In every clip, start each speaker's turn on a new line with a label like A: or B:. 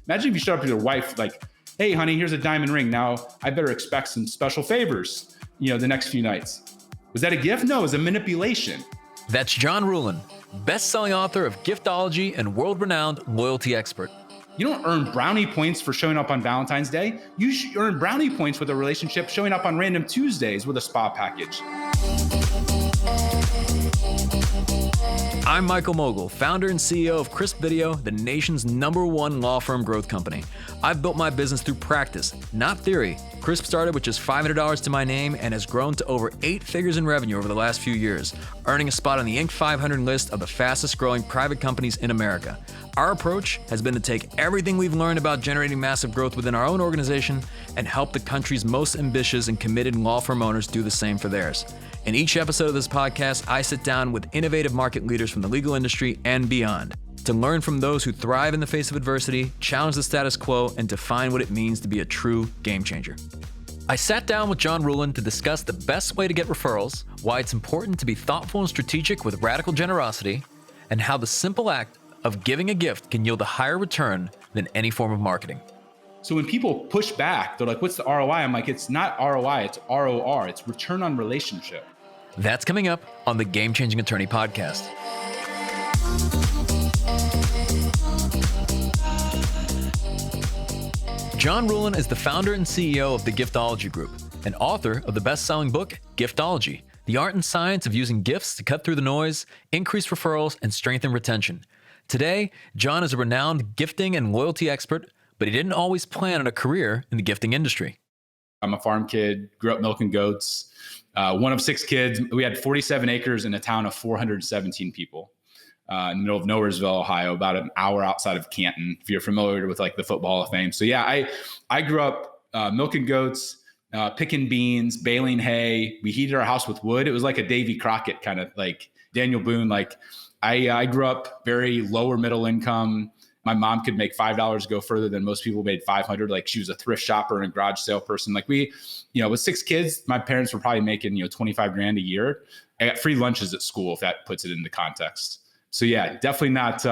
A: Imagine if you showed up to your wife like, hey, honey, here's a diamond ring. Now I better expect some special favors, the next few nights. Was that a gift? No, it was a manipulation.
B: That's John Ruhlin, best-selling author of Giftology and world-renowned loyalty expert.
A: You don't earn brownie points for showing up on Valentine's Day. You should earn brownie points with a relationship showing up on random Tuesdays with a spa package.
B: I'm Michael Mogul, founder and CEO of Crisp Video, the nation's #1 law firm growth company. I've built my business through practice, not theory. Crisp started with just $500 to my name and has grown to over 8 figures in revenue over the last few years, earning a spot on the Inc. 500 list of the fastest growing private companies in America. Our approach has been to take everything we've learned about generating massive growth within our own organization and help the country's most ambitious and committed law firm owners do the same for theirs. In each episode of this podcast, I sit down with innovative market leaders from the legal industry and beyond to learn from those who thrive in the face of adversity, challenge the status quo, and define what it means to be a true game changer. I sat down with John Ruhlin to discuss the best way to get referrals, why it's important to be thoughtful and strategic with radical generosity, and how the simple act of giving a gift can yield a higher return than any form of marketing.
A: So when people push back, they're like, what's the ROI? I'm like, it's not ROI, it's ROR. It's return on relationship.
B: That's coming up on the Game Changing Attorney podcast. John Ruhlin is the founder and CEO of the Giftology Group, and author of the best-selling book, Giftology, the art and science of using gifts to cut through the noise, increase referrals, and strengthen retention. Today, John is a renowned gifting and loyalty expert, but he didn't always plan on a career in the gifting industry.
A: I'm a farm kid, grew up milking goats, one of 6 kids. We had 47 acres in a town of 417 people in the middle of Nowheresville, Ohio, about an hour outside of Canton, if you're familiar with like the Football Hall of Fame. So yeah, I grew up milking goats, picking beans, baling hay. We heated our house with wood. It was like a Davy Crockett kind of like Daniel Boone. Like I grew up very lower middle income. My mom could make $5 go further than most people made 500. Like she was a thrift shopper and a garage sale person. Like we, with 6 kids, my parents were probably making, 25 grand a year. I got free lunches at school, if that puts it into context. So yeah, definitely not,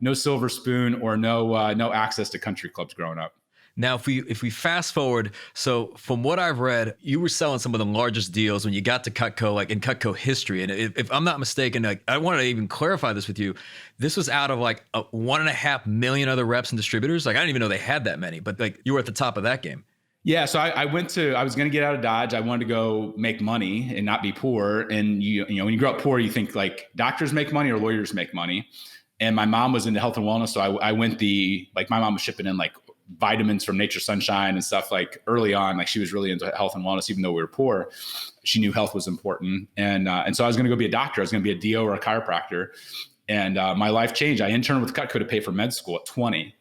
A: no silver spoon or no access to country clubs growing up.
B: Now, if we fast forward, so from what I've read, you were selling some of the largest deals when you got to Cutco, like in Cutco history. And if I'm not mistaken, like, I wanted to even clarify this with you. This was out of like 1.5 million other reps and distributors. Like I didn't even know they had that many, but like you were at the top of that game.
A: Yeah. So I was going to get out of Dodge. I wanted to go make money and not be poor. And when you grow up poor, you think like doctors make money or lawyers make money. And my mom was into health and wellness. So I went my mom was shipping in like vitamins from Nature Sunshine and stuff like early on. Like she was really into health and wellness, even though we were poor. She knew health was important. And so I was going to go be a doctor. I was going to be a DO or a chiropractor. And my life changed. I interned with Cutco to pay for med school at 20.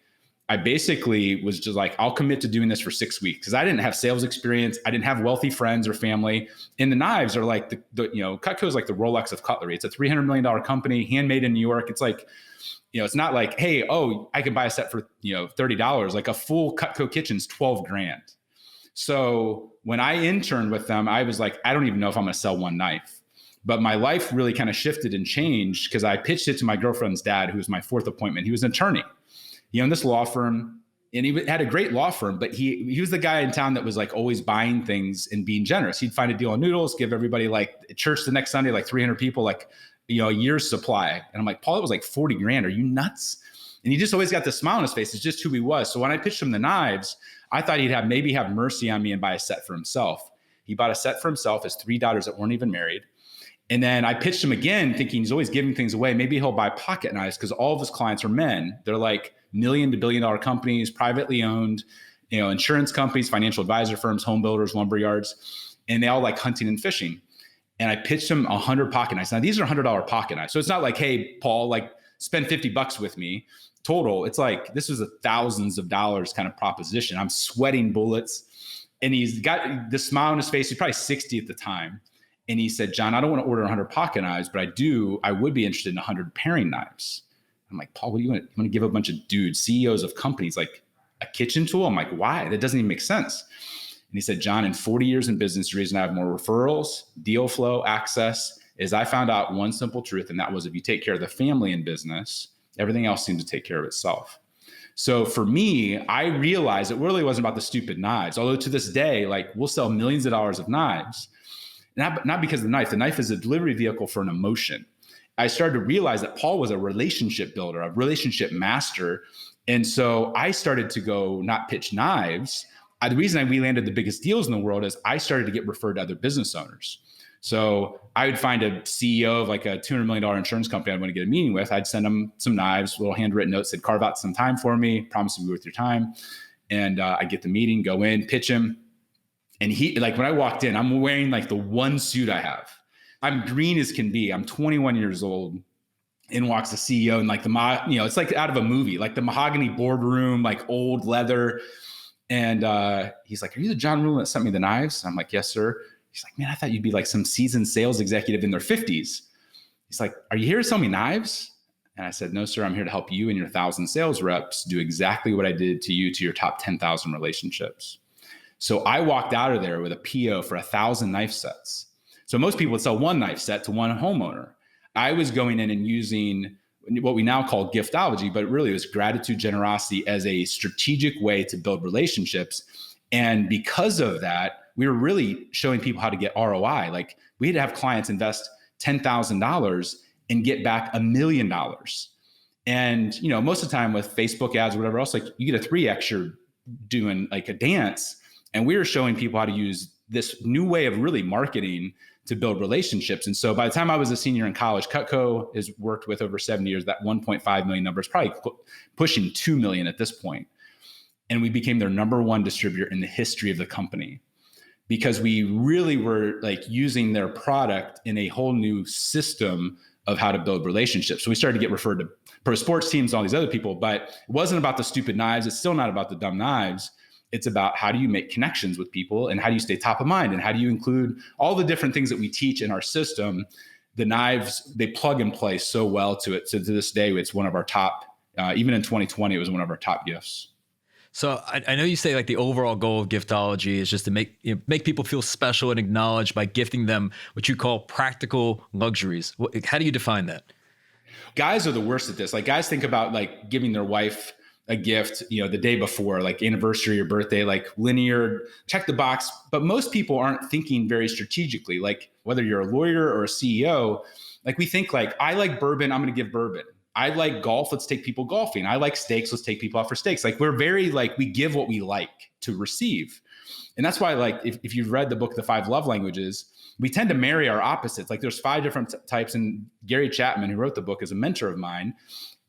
A: I basically was just like, I'll commit to doing this for 6 weeks because I didn't have sales experience. I didn't have wealthy friends or family. And the knives are like Cutco is like the Rolex of cutlery. It's a $300 million company, handmade in New York. It's like, it's not like, hey, I can buy a set for, $30. Like a full Cutco kitchen's 12 grand. So when I interned with them, I was like, I don't even know if I'm going to sell one knife. But my life really kind of shifted and changed because I pitched it to my girlfriend's dad, who was my 4th appointment. He was an attorney, in this law firm, and he had a great law firm, but he was the guy in town that was like always buying things and being generous. He'd find a deal on noodles, give everybody like at church the next Sunday, like 300 people, like, a year's supply. And I'm like, Paul, it was like 40 grand. Are you nuts? And he just always got the smile on his face. It's just who he was. So when I pitched him the knives, I thought he'd maybe have mercy on me and buy a set for himself. He bought a set for himself, his 3 daughters that weren't even married. And then I pitched him again, thinking he's always giving things away. Maybe he'll buy pocket knives because all of his clients are men. They're like $1 million to $1 billion companies, privately owned, insurance companies, financial advisor firms, home builders, lumber yards, and they all like hunting and fishing. And I pitched him 100 pocket knives. Now these are $100 pocket knives. So it's not like, hey, Paul, like spend $50 with me total. It's like, this is a thousands of dollars kind of proposition. I'm sweating bullets. And he's got the smile on his face. He's probably 60 at the time. And he said, John, I don't want to order 100 pocket knives, but I would be interested in 100 paring knives. I'm like, Paul, what do you want? You want to give a bunch of dudes, CEOs of companies, like a kitchen tool? I'm like, why? That doesn't even make sense. And he said, John, in 40 years in business, the reason I have more referrals, deal flow, access, is I found out one simple truth. And that was, if you take care of the family in business, everything else seems to take care of itself. So for me, I realized it really wasn't about the stupid knives. Although to this day, like we'll sell millions of dollars of knives, not because of the knife. The knife is a delivery vehicle for an emotion. I started to realize that Paul was a relationship builder, a relationship master. And so I started to go not pitch knives. The reason we landed the biggest deals in the world is I started to get referred to other business owners. So I would find a CEO of like a $200 million insurance company I'd want to get a meeting with. I'd send them some knives, little handwritten notes, said, carve out some time for me, promise to be worth your time. And I'd get the meeting, go in, pitch him. And he, like when I walked in, I'm wearing like the one suit I have. I'm green as can be. I'm 21 years old. In walks the CEO and like it's like out of a movie, like the mahogany boardroom, like old leather. And he's like, are you the John Ruhlin that sent me the knives? I'm like, yes, sir. He's like, man, I thought you'd be like some seasoned sales executive in their 50s. He's like, are you here to sell me knives? And I said, no, sir, I'm here to help you and your 1,000 sales reps do exactly what I did to you to your top 10,000 relationships. So I walked out of there with a PO for 1,000 knife sets. So most people would sell one knife set to one homeowner. I was going in and using what we now call giftology, but really it was gratitude, generosity as a strategic way to build relationships. And because of that, we were really showing people how to get ROI. Like we had to have clients invest $10,000 and get back $1 million. And, most of the time with Facebook ads or whatever else, like you get a 3X, you're doing like a dance. And we were showing people how to use this new way of really marketing to build relationships. And so by the time I was a senior in college, Cutco has worked with over 7 years. That 1.5 million number is probably pushing 2 million at this point. And we became their number one distributor in the history of the company because we really were like using their product in a whole new system of how to build relationships. So we started to get referred to pro sports teams, all these other people, but it wasn't about the stupid knives. It's still not about the dumb knives. It's about how do you make connections with people and how do you stay top of mind and how do you include all the different things that we teach in our system. The knives, they plug and play so well to it. So to this day, it's one of our top, even in 2020, it was one of our top gifts.
B: So I know you say like the overall goal of giftology is just to make people feel special and acknowledged by gifting them what you call practical luxuries. How do you define that?
A: Guys are the worst at this. Like guys think about like giving their wife a gift, the day before, like anniversary or birthday, like linear, check the box. But most people aren't thinking very strategically. Like whether you're a lawyer or a CEO, like we think like, I like bourbon, I'm going to give bourbon. I like golf, let's take people golfing. I like steaks, let's take people out for steaks. Like we're very like, we give what we like to receive. And that's why like, if you've read the book, The 5 Love Languages, we tend to marry our opposites. Like there's 5 different types. And Gary Chapman, who wrote the book, is a mentor of mine.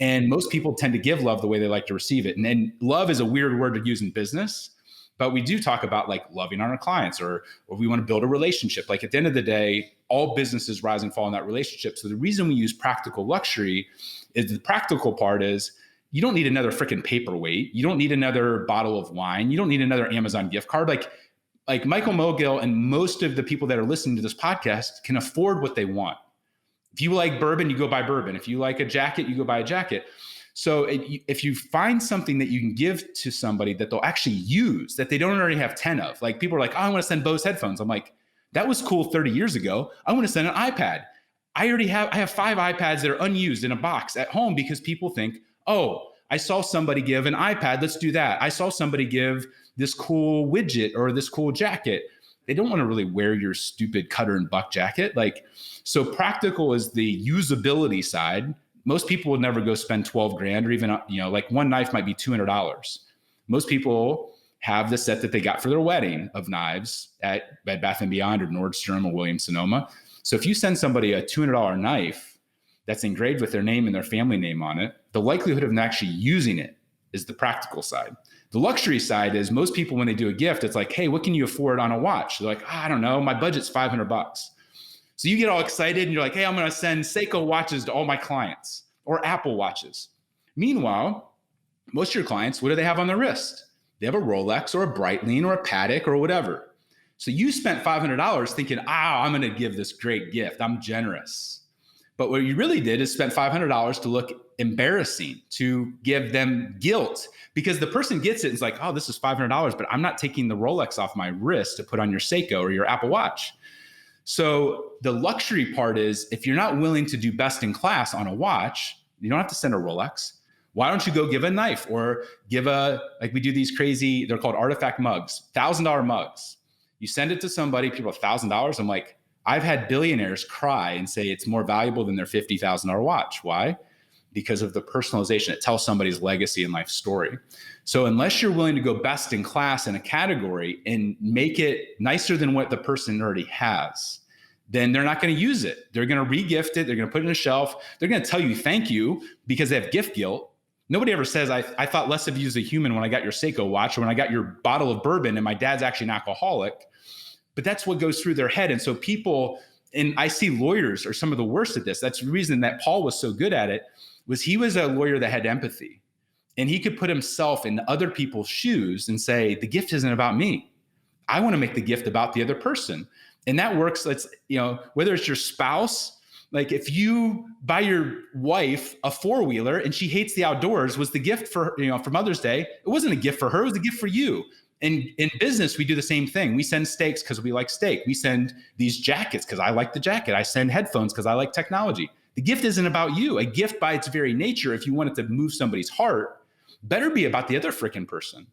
A: And most people tend to give love the way they like to receive it. And love is a weird word to use in business, but we do talk about like loving on our clients or we want to build a relationship. Like at the end of the day, all businesses rise and fall in that relationship. So the reason we use practical luxury is the practical part is you don't need another freaking paperweight. You don't need another bottle of wine. You don't need another Amazon gift card. Like Michael Mogill and most of the people that are listening to this podcast can afford what they want. If you like bourbon, you go buy bourbon. If you like a jacket, you go buy a jacket. So if you find something that you can give to somebody that they'll actually use, that they don't already have 10 of, like people are like, oh, I want to send Bose headphones. I'm like, that was cool 30 years ago. I want to send an iPad. I have 5 iPads that are unused in a box at home because people think, oh, I saw somebody give an iPad. Let's do that. I saw somebody give this cool widget or this cool jacket. They don't want to really wear your stupid Cutter and Buck jacket. Like, so practical is the usability side. Most people would never go spend 12 grand or even, like one knife might be $200. Most people have the set that they got for their wedding of knives at Bed Bath & Beyond or Nordstrom or Williams Sonoma. So if you send somebody a $200 knife that's engraved with their name and their family name on it, the likelihood of them actually using it is the practical side. The luxury side is most people, when they do a gift, it's like, hey, what can you afford on a watch? They're like, I don't know, my budget's $500. So you get all excited and you're like, hey, I'm going to send Seiko watches to all my clients or Apple watches. Meanwhile, most of your clients, what do they have on their wrist? They have a Rolex or a Breitling or a Patek or whatever. So you spent $500 thinking, I'm going to give this great gift. I'm generous. But what you really did is spend $500 to look embarrassing, to give them guilt, because the person gets it and is like, oh, this is $500, but I'm not taking the Rolex off my wrist to put on your Seiko or your Apple Watch. So the luxury part is if you're not willing to do best in class on a watch, you don't have to send a Rolex. Why don't you go give a knife or give like we do these crazy, they're called artifact mugs, $1,000 mugs. You send it to somebody, people have $1,000. I'm like, I've had billionaires cry and say it's more valuable than their $50,000 watch. Why? Because of the personalization. It tells somebody's legacy and life story. So unless you're willing to go best in class in a category and make it nicer than what the person already has, then they're not going to use it. They're going to re-gift it. They're going to put it on a shelf. They're going to tell you thank you because they have gift guilt. Nobody ever says, I thought less of you as a human when I got your Seiko watch or when I got your bottle of bourbon and my dad's actually an alcoholic. But that's what goes through their head. And so people, and I see lawyers are some of the worst at this. That's the reason that Paul was so good at it, was he was a lawyer that had empathy. And he could put himself in other people's shoes and say, the gift isn't about me. I want to make the gift about the other person. And that works. It's, whether it's your spouse, like if you buy your wife a four-wheeler and she hates the outdoors, was the gift for her, for Mother's Day. It wasn't a gift for her. It was a gift for you. And in business, we do the same thing. We send steaks because we like steak. We send these jackets because I like the jacket. I send headphones because I like technology. The gift isn't about you. A gift by its very nature, if you want it to move somebody's heart, better be about the other freaking person.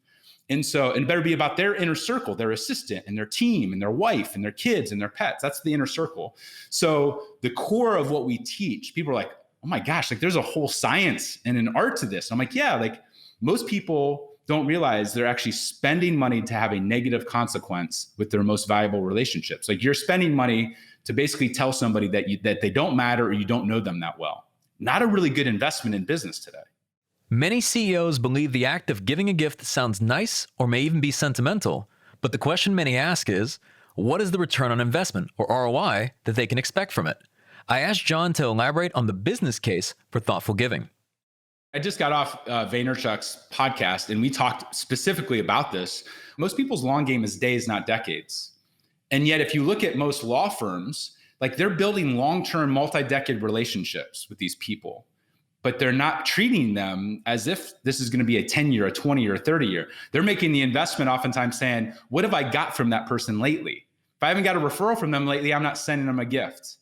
A: And better be about their inner circle, their assistant and their team and their wife and their kids and their pets. That's the inner circle. So the core of what we teach, people are like, oh my gosh, like there's a whole science and an art to this. I'm like, yeah, like most people don't realize they're actually spending money to have a negative consequence with their most valuable relationships. Like you're spending money to basically tell somebody that they don't matter or you don't know them that well. Not a really good investment in business today.
B: Many CEOs believe the act of giving a gift sounds nice or may even be sentimental, but the question many ask is, what is the return on investment, or ROI, that they can expect from it? I asked John to elaborate on the business case for thoughtful giving.
A: I just got off Vaynerchuk's podcast, and we talked specifically about this. Most people's long game is days, not decades. And yet, if you look at most law firms, like they're building long-term, multi-decade relationships with these people, but they're not treating them as if this is going to be a 10-year, a 20-year, a 30-year. They're making the investment oftentimes saying, what have I got from that person lately? If I haven't got a referral from them lately, I'm not sending them a gift.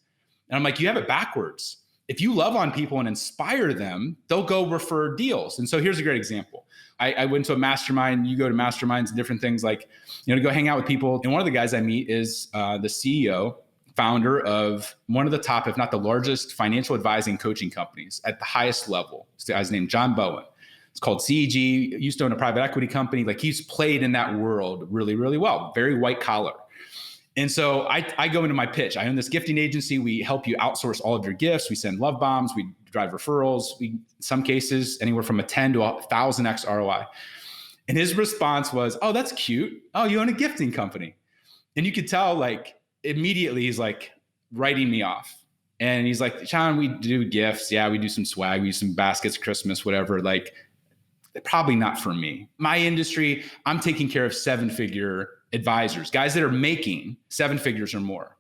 A: And I'm like, you have it backwards. If you love on people and inspire them, they'll go refer deals. And so here's a great example. I went to a mastermind. You go to masterminds and different things like, to go hang out with people. And one of the guys I meet is the CEO, founder of one of the top, if not the largest, financial advising coaching companies at the highest level. It's the guy's named John Bowen. It's called CEG. Used to own a private equity company. Like he's played in that world really, really well. Very white collar. And so I go into my pitch. I own this gifting agency. We help you outsource all of your gifts. We send love bombs. We drive referrals. We, in some cases, anywhere from a 10 to 1,000x ROI. And his response was, oh, that's cute. Oh, you own a gifting company. And you could tell, like, immediately he's like writing me off. And he's like, John, we do gifts. Yeah, we do some swag. We do some baskets, Christmas, whatever. Like, probably not for me. My industry, I'm taking care of 7-figure advisors, guys that are making 7 figures or more.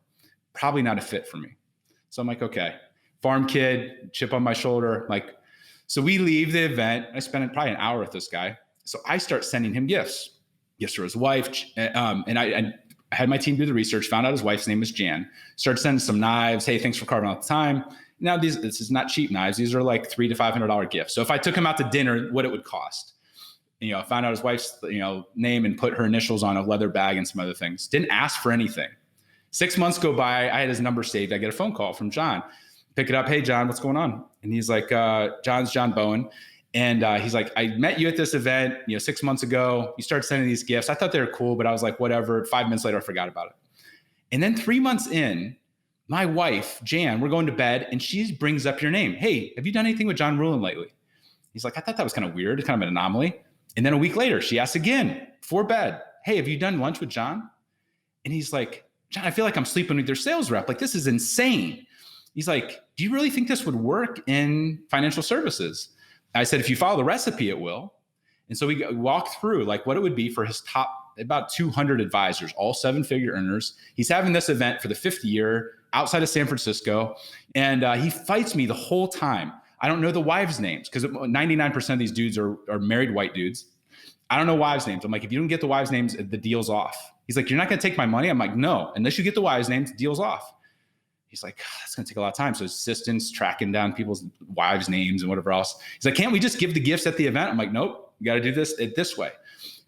A: Probably not a fit for me. So I'm like, okay, farm kid, chip on my shoulder. Like, so we leave the event. I spent probably an hour with this guy. So I start sending him gifts for his wife. And I had my team do the research, found out his wife's name was Jan, started sending some knives. Hey, thanks for carving out the time. Now, this is not cheap knives. These are like $300 to $500 gifts. So if I took him out to dinner, what it would cost. I found out his wife's, name and put her initials on a leather bag and some other things. Didn't ask for anything. 6 months go by. I had his number saved. I get a phone call from John. Pick it up. Hey, John, what's going on? And he's like, John's John Bowen. And he's like, I met you at this event, 6 months ago. You started sending these gifts. I thought they were cool, but I was like, whatever. 5 minutes later, I forgot about it. And then 3 months in, my wife, Jan, we're going to bed, and she brings up your name. Hey, have you done anything with John Ruhlin lately? He's like, I thought that was kind of weird. It's kind of an anomaly. And then a week later, she asks again before bed, hey, have you done lunch with John? And he's like, John, I feel like I'm sleeping with your sales rep. Like, this is insane. He's like, do you really think this would work in financial services? I said, if you follow the recipe, it will. And so we walked through like what it would be for his top about 200 advisors, all 7-figure earners. He's having this event for the 5th year outside of San Francisco. And he fights me the whole time. I don't know the wives' names because 99% of these dudes are married white dudes. I don't know wives' names. I'm like, if you don't get the wives' names, the deal's off. He's like, you're not going to take my money? I'm like, no, unless you get the wives' names, deal's off. He's like, that's going to take a lot of time. So his assistant's tracking down people's wives' names and whatever else. He's like, can't we just give the gifts at the event? I'm like, nope, you got to do this way.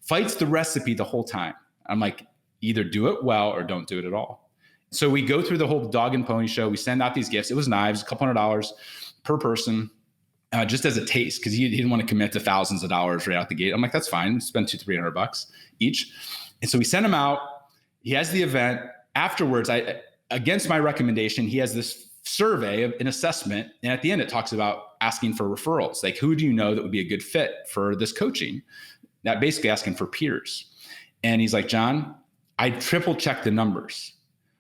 A: Fights the recipe the whole time. I'm like, either do it well or don't do it at all. So we go through the whole dog and pony show. We send out these gifts. It was knives, $200 per person, just as a taste, because he didn't want to commit to thousands of dollars right out the gate. I'm like, that's fine. Spend $200-$300 each. And so we send him out. He has the event. Afterwards, against my recommendation, he has this survey of an assessment. And at the end, it talks about asking for referrals. Like, who do you know that would be a good fit for this coaching? That basically asking for peers. And he's like, John, I triple checked the numbers.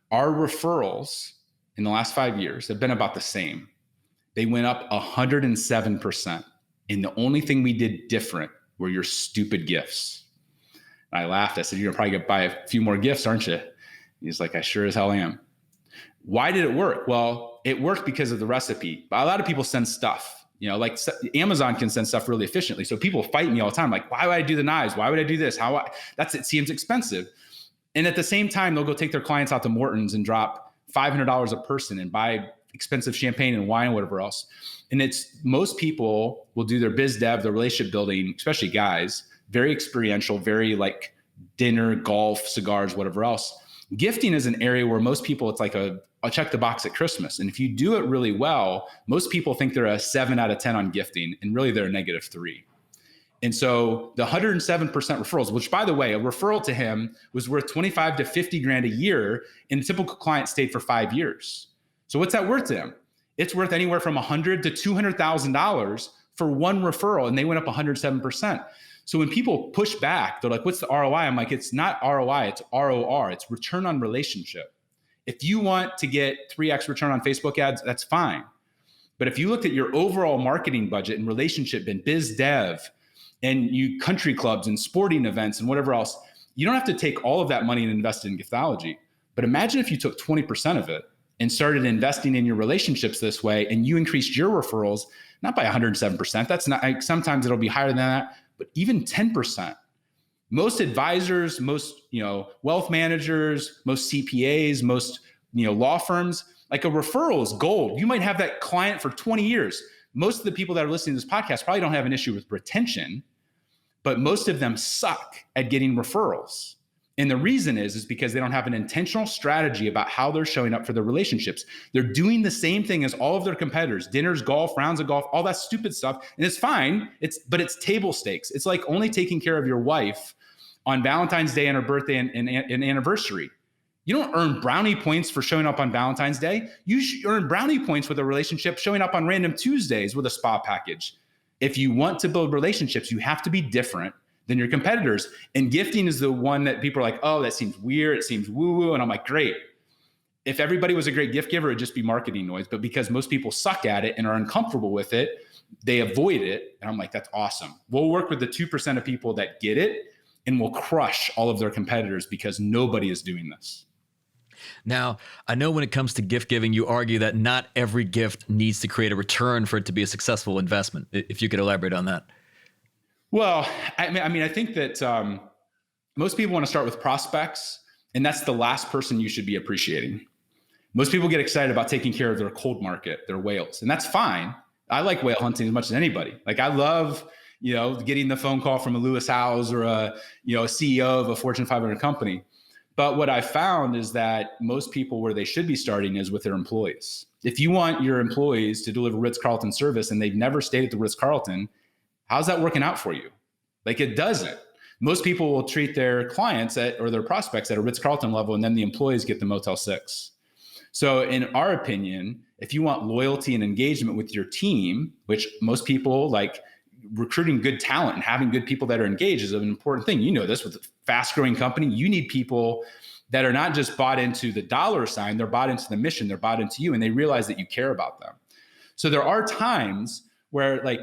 A: Our referrals in the last 5 years have been about the same. They went up 107%. And the only thing we did different were your stupid gifts. And I laughed. I said, you're probably going to buy a few more gifts, aren't you? He's like, I sure as hell am. Why did it work? Well, it worked because of the recipe. But a lot of people send stuff, like Amazon can send stuff really efficiently. So people fight me all the time. Like, why would I do the knives? Why would I do this? It seems expensive. And at the same time, they'll go take their clients out to Morton's and drop $500 a person and buy expensive champagne and wine, whatever else. And most people will do their biz dev, their relationship building, especially guys, very experiential, very like dinner, golf, cigars, whatever else. Gifting is an area where most people, it's like I'll check the box at Christmas. And if you do it really well, most people think they're a 7 out of 10 on gifting, and really they're a -3. And so the 107% referrals, which by the way, a referral to him was worth 25 to 50 grand a year, and the typical client stayed for 5 years. So what's that worth to him? It's worth anywhere from $100,000 to $200,000 for one referral, and they went up 107%. So when people push back, they're like, what's the ROI? I'm like, it's not ROI, it's ROR. It's return on relationship. If you want to get 3x return on Facebook ads, that's fine. But if you looked at your overall marketing budget and relationship and biz dev and you country clubs and sporting events and whatever else, you don't have to take all of that money and invest it in giftology. But imagine if you took 20% of it and started investing in your relationships this way, and you increased your referrals, not by 107%. That's not, sometimes it'll be higher than that, but even 10%. Most advisors, most, wealth managers, most CPAs, most, law firms, like a referral is gold. You might have that client for 20 years. Most of the people that are listening to this podcast probably don't have an issue with retention, but most of them suck at getting referrals. And the reason is because they don't have an intentional strategy about how they're showing up for their relationships. They're doing the same thing as all of their competitors, dinners, golf, rounds of golf, all that stupid stuff. And it's fine, but it's table stakes. It's like only taking care of your wife on Valentine's Day and her birthday and anniversary. You don't earn brownie points for showing up on Valentine's Day. You earn brownie points with a relationship showing up on random Tuesdays with a spa package. If you want to build relationships, you have to be different than your competitors. And gifting is the one that people are like, oh, that seems weird. It seems woo-woo. And I'm like, great. If everybody was a great gift giver, it'd just be marketing noise. But because most people suck at it and are uncomfortable with it, they avoid it. And I'm like, that's awesome. We'll work with the 2% of people that get it, and we'll crush all of their competitors because nobody is doing this.
B: Now, I know when it comes to gift giving, you argue that not every gift needs to create a return for it to be a successful investment. If you could elaborate on that.
A: Well, I think that most people want to start with prospects, and that's the last person you should be appreciating. Most people get excited about taking care of their cold market, their whales, and that's fine. I like whale hunting as much as anybody. Like I love, getting the phone call from a Lewis Howes or a CEO of a Fortune 500 company. But what I found is that most people where they should be starting is with their employees. If you want your employees to deliver Ritz-Carlton service and they've never stayed at the Ritz-Carlton, how's that working out for you? Like it doesn't. Most people will treat their clients or their prospects at a Ritz-Carlton level, and then the employees get the Motel 6. So in our opinion, if you want loyalty and engagement with your team, which most people like, recruiting good talent and having good people that are engaged is an important thing. You know this with a fast growing company, you need people that are not just bought into the dollar sign, they're bought into the mission, they're bought into you, and they realize that you care about them. So there are times where like,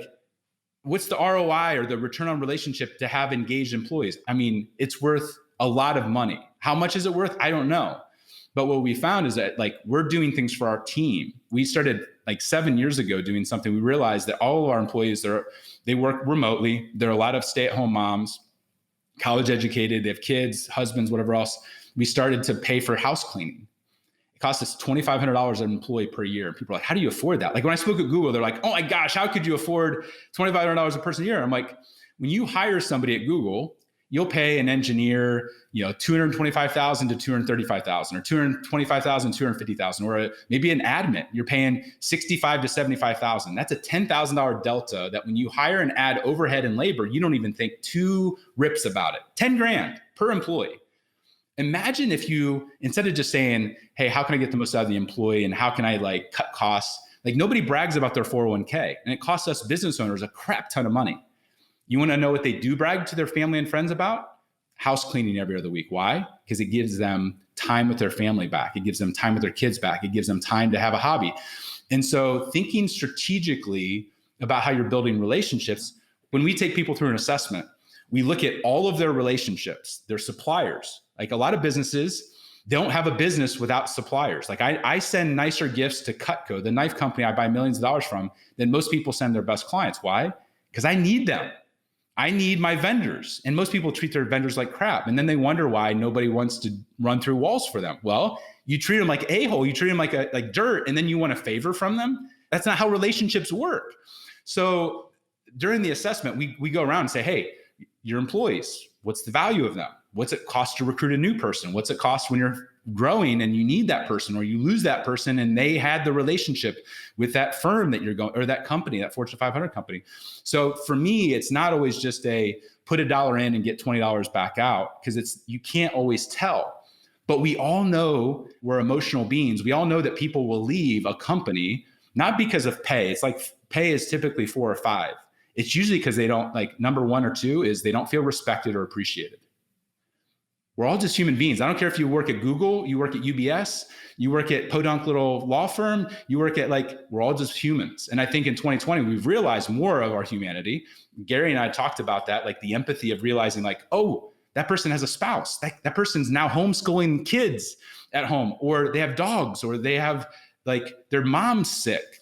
A: what's the ROI or the return on relationship to have engaged employees? I mean, it's worth a lot of money. How much is it worth? I don't know. But what we found is that like we're doing things for our team. We started like 7 years ago doing something. We realized that all of our employees, they work remotely. There are a lot of stay-at-home moms, college educated, they have kids, husbands, whatever else. We started to pay for house cleaning. It costs us $2,500 an employee per year. And people are like, how do you afford that? Like when I spoke at Google, they're like, oh my gosh, how could you afford $2,500 a person a year? I'm like, when you hire somebody at Google, you'll pay an engineer, $225,000 to $235,000, or $225,000 to $250,000, or maybe an admin, you're paying $65,000 to $75,000. That's a $10,000 delta that when you hire and add overhead and labor, you don't even think two rips about it. 10 grand per employee. Imagine if you, instead of just saying, hey, how can I get the most out of the employee and how can I like cut costs? Like nobody brags about their 401k, and it costs us business owners a crap ton of money. You want to know what they do brag to their family and friends about? House cleaning every other week. Why? Because it gives them time with their family back. It gives them time with their kids back. It gives them time to have a hobby. And so thinking strategically about how you're building relationships, when we take people through an assessment, we look at all of their relationships, their suppliers. Like a lot of businesses don't have a business without suppliers. Like I send nicer gifts to Cutco, the knife company I buy millions of dollars from, than most people send their best clients. Why? Because I need them. I need my vendors. And most people treat their vendors like crap. And then they wonder why nobody wants to run through walls for them. Well, you treat them like a-hole, you treat them like dirt, and then you want a favor from them. That's not how relationships work. So during the assessment, we go around and say, hey, your employees, what's the value of them? What's it cost to recruit a new person? What's it cost when you're growing and you need that person, or you lose that person and they had the relationship with that firm that you're going, or that company, that Fortune 500 company. So for me, it's not always just a put $1 in and get $20 back out, because you can't always tell. But we all know we're emotional beings. We all know that people will leave a company, not because of pay. It's like pay is typically 4 or 5. It's usually because they don't, like, number 1 or 2 is they don't feel respected or appreciated. We're all just human beings. I don't care if you work at Google, you work at UBS, you work at podunk little law firm, you work at, we're all just humans. And I think in 2020, we've realized more of our humanity. Gary and I talked about that, like the empathy of realizing oh, that person has a spouse. That person's now homeschooling kids at home, or they have dogs, or they have their mom's sick.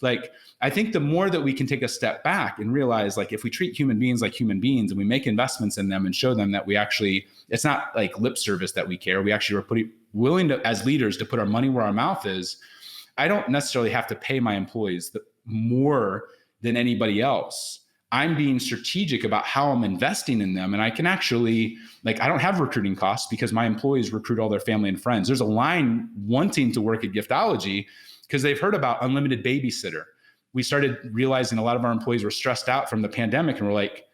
A: I think the more that we can take a step back and realize, if we treat human beings like human beings and we make investments in them and show them that we actually, it's not like lip service that we care. We actually are willing to, as leaders, to put our money where our mouth is. I don't necessarily have to pay my employees more than anybody else. I'm being strategic about how I'm investing in them. And I can actually, I don't have recruiting costs because my employees recruit all their family and friends. There's a line wanting to work at Giftology because they've heard about unlimited babysitter. We started realizing a lot of our employees were stressed out from the pandemic, and we're like,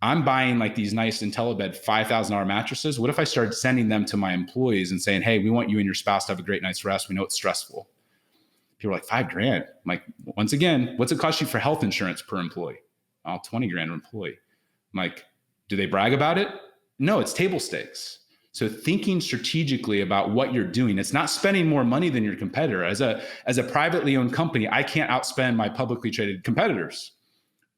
A: I'm buying these nice IntelliBed $5,000 mattresses. What if I started sending them to my employees and saying, hey, we want you and your spouse to have a great night's rest. We know it's stressful. People are like, $5,000. I'm like, once again, what's it cost you for health insurance per employee? Oh, $20,000 an employee. I'm like, do they brag about it? No, it's table stakes. So thinking strategically about what you're doing, it's not spending more money than your competitor. As a privately owned company, I can't outspend my publicly traded competitors,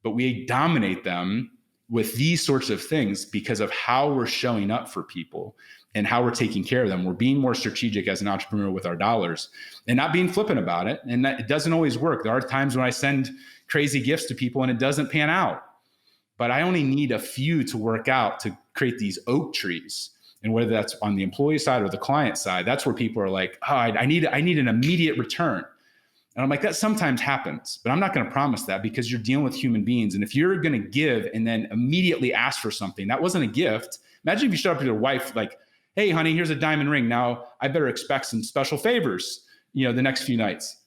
A: but we dominate them with these sorts of things because of how we're showing up for people and how we're taking care of them. We're being more strategic as an entrepreneur with our dollars and not being flippant about it. And that, it doesn't always work. There are times when I send crazy gifts to people and it doesn't pan out, but I only need a few to work out to create these oak trees. And whether that's on the employee side or the client side, that's where people are like, oh, I need an immediate return. And I'm like, that sometimes happens, but I'm not going to promise that because you're dealing with human beings. And if you're going to give and then immediately ask for something, that wasn't a gift. Imagine if you showed up to your wife like, hey, honey, here's a diamond ring. Now I better expect some special favors, the next few nights.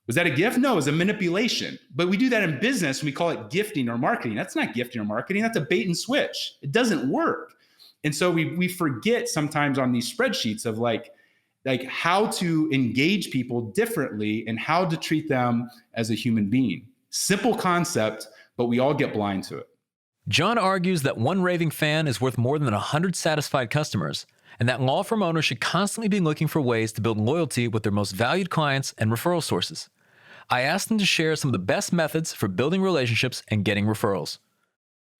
A: Was that a gift? No, it was a manipulation. But we do that in business and we call it gifting or marketing. That's not gifting or marketing. That's a bait and switch. It doesn't work. And so we forget sometimes on these spreadsheets of like how to engage people differently and how to treat them as a human being. Simple concept, but we all get blind to it.
B: John argues that one raving fan is worth more than 100 satisfied customers, and that law firm owners should constantly be looking for ways to build loyalty with their most valued clients and referral sources. I asked him to share some of the best methods for building relationships and getting referrals.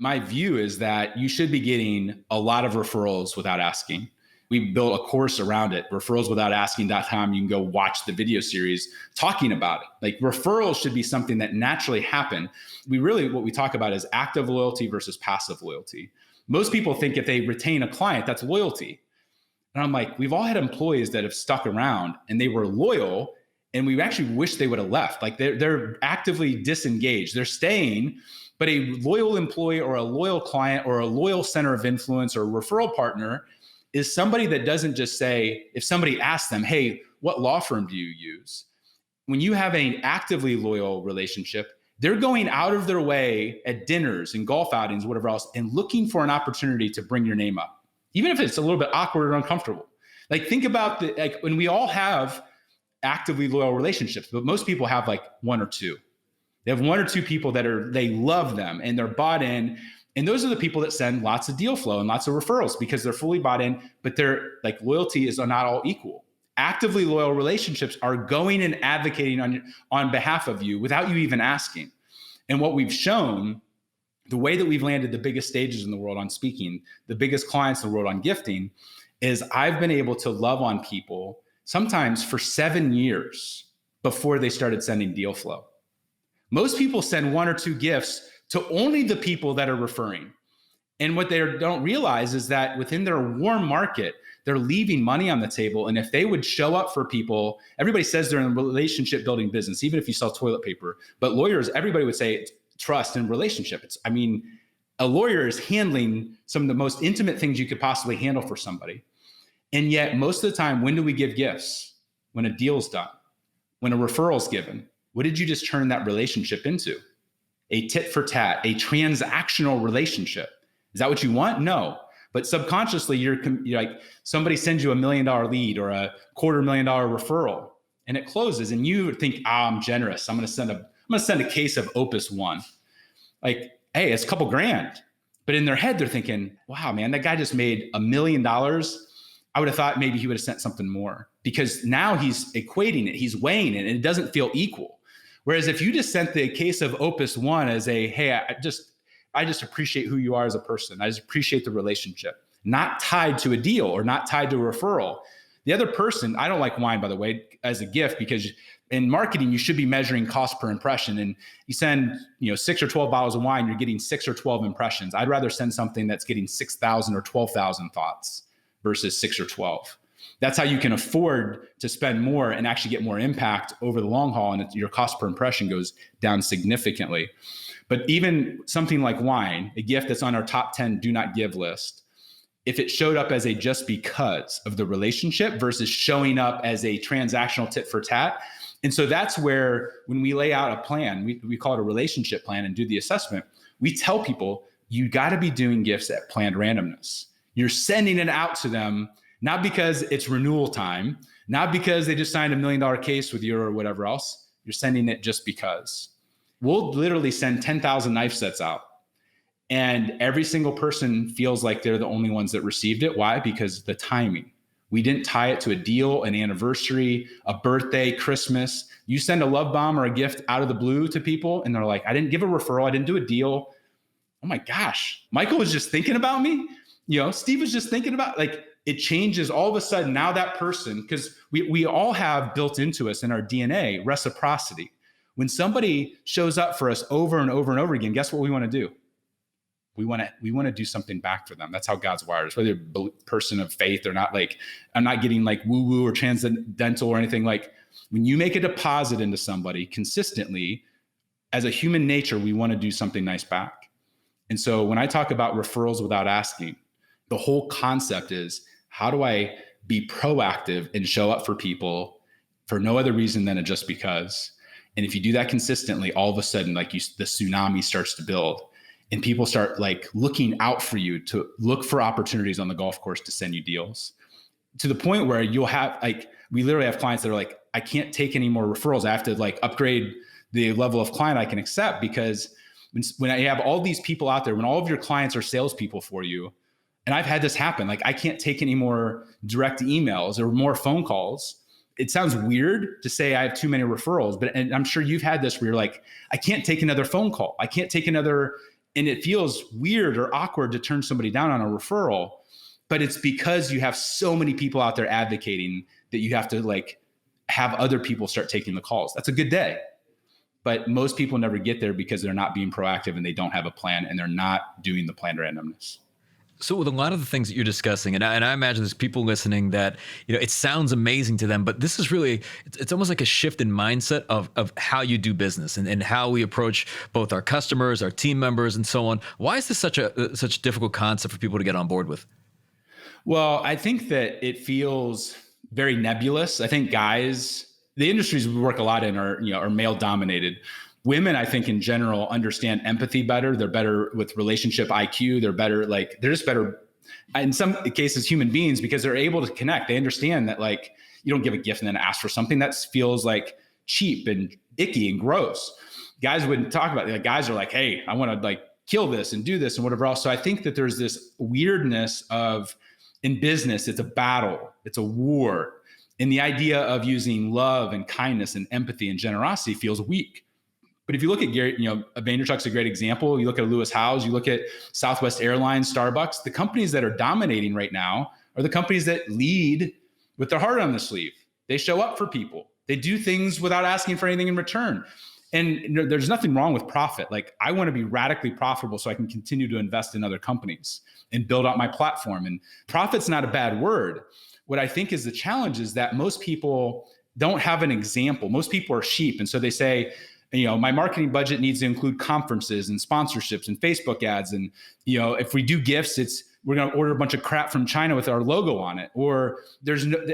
A: My view is that you should be getting a lot of referrals without asking. We built a course around it, referralswithout.asking.com. You can go watch the video series talking about it. Referrals should be something that naturally happen. What we talk about is active loyalty versus passive loyalty. Most people think if they retain a client, that's loyalty. And I'm like, we've all had employees that have stuck around and they were loyal And we actually wish they would have left. Like they're actively disengaged. They're staying, but a loyal employee or a loyal client or a loyal center of influence or referral partner is somebody that doesn't just say, if somebody asks them, hey, what law firm do you use? When you have an actively loyal relationship, they're going out of their way at dinners and golf outings, whatever else, and looking for an opportunity to bring your name up, even if it's a little bit awkward or uncomfortable. Like think about when we all have actively loyal relationships, but most people have like one or two. They have one or two people that they love them and they're bought in. And those are the people that send lots of deal flow and lots of referrals because they're fully bought in, but their like loyalty is not all equal. Actively loyal relationships are going and advocating on behalf of you without you even asking. And what we've shown, the way that we've landed the biggest stages in the world on speaking, the biggest clients in the world on gifting, is I've been able to love on people sometimes for 7 years before they started sending deal flow. Most people send one or two gifts to only the people that are referring. And what they don't realize is that within their warm market, they're leaving money on the table. And if they would show up for people, everybody says they're in a relationship building business, even if you sell toilet paper. But lawyers, everybody would say trust and relationship. A lawyer is handling some of the most intimate things you could possibly handle for somebody. And yet most of the time, when do we give gifts? When a deal's done, when a referral's given. What did you just turn that relationship into? A tit for tat, a transactional relationship. Is that what you want? No. But subconsciously, you're like, somebody sends you $1 million lead or a $250,000 referral, and it closes, and you think, I'm generous. I'm going to send a case of Opus One. Like, hey, it's a couple grand. But in their head, they're thinking, wow, man, that guy just made $1 million. I would have thought maybe he would have sent something more, because now he's equating it, he's weighing it, and it doesn't feel equal. Whereas if you just sent the case of Opus One as hey, I just appreciate who you are as a person. I just appreciate the relationship, not tied to a deal or not tied to a referral. The other person, I don't like wine, by the way, as a gift, because in marketing, you should be measuring cost per impression. And you send 6 or 12 bottles of wine, you're getting 6 or 12 impressions. I'd rather send something that's getting 6,000 or 12,000 thoughts versus 6 or 12. That's how you can afford to spend more and actually get more impact over the long haul. And your cost per impression goes down significantly. But even something like wine, a gift that's on our top 10 do not give list, if it showed up as a just because of the relationship versus showing up as a transactional tit for tat. And so that's where, when we lay out a plan, we call it a relationship plan and do the assessment, we tell people, you got to be doing gifts at planned randomness. You're sending it out to them, not because it's renewal time, not because they just signed $1 million case with you or whatever else. You're sending it just because. We'll literally send 10,000 knife sets out, and every single person feels like they're the only ones that received it. Why? Because the timing. We didn't tie it to a deal, an anniversary, a birthday, Christmas. You send a love bomb or a gift out of the blue to people, and they're like, I didn't give a referral. I didn't do a deal. Oh my gosh. Michael was just thinking about me. Steve was just thinking about, like, it changes all of a sudden. Now that person, because we all have built into us in our DNA reciprocity. When somebody shows up for us over and over and over again, guess what we want to do? We want to do something back for them. That's how God's wired us. Whether you're a person of faith or not, like, I'm not getting like woo woo or transcendental or anything. Like, when you make a deposit into somebody consistently, as a human nature, we want to do something nice back. And so when I talk about referrals without asking, the whole concept is, how do I be proactive and show up for people for no other reason than a just because? And if you do that consistently, all of a sudden, like, the tsunami starts to build, and people start like looking out for you to look for opportunities on the golf course to send you deals, to the point where you'll have, like, we literally have clients that are like, I can't take any more referrals. I have to like upgrade the level of client I can accept, because when I have all these people out there, when all of your clients are salespeople for you, and I've had this happen, like, I can't take any more direct emails or more phone calls. It sounds weird to say I have too many referrals, and I'm sure you've had this where you're like, I can't take another phone call. I can't take another, and it feels weird or awkward to turn somebody down on a referral, but it's because you have so many people out there advocating that you have to like have other people start taking the calls. That's a good day. But most people never get there because they're not being proactive and they don't have a plan and they're not doing the planned randomness.
B: So with a lot of the things that you're discussing, and I imagine there's people listening that, it sounds amazing to them, but this is really, it's almost like a shift in mindset of how you do business and how we approach both our customers, our team members, and so on. Why is this such a difficult concept for people to get on board with?
A: Well, I think that it feels very nebulous. I think the industries we work a lot in are male dominated. Women, I think in general, understand empathy better. They're better with relationship IQ. They're just better in some cases, human beings, because they're able to connect. They understand that you don't give a gift and then ask for something. That feels like cheap and icky and gross. Guys wouldn't talk about it. Guys are like, hey, I want to kill this and do this and whatever else. So I think that there's this weirdness of, in business, it's a battle, it's a war. And the idea of using love and kindness and empathy and generosity feels weak. But if you look at Gary, Vaynerchuk's a great example. You look at Lewis Howes, you look at Southwest Airlines, Starbucks, the companies that are dominating right now are the companies that lead with their heart on the sleeve. They show up for people. They do things without asking for anything in return. And there's nothing wrong with profit. I want to be radically profitable so I can continue to invest in other companies and build out my platform. And profit's not a bad word. What I think is the challenge is that most people don't have an example. Most people are sheep. And so they say, my marketing budget needs to include conferences and sponsorships and Facebook ads. And, if we do gifts, we're going to order a bunch of crap from China with our logo on it. Or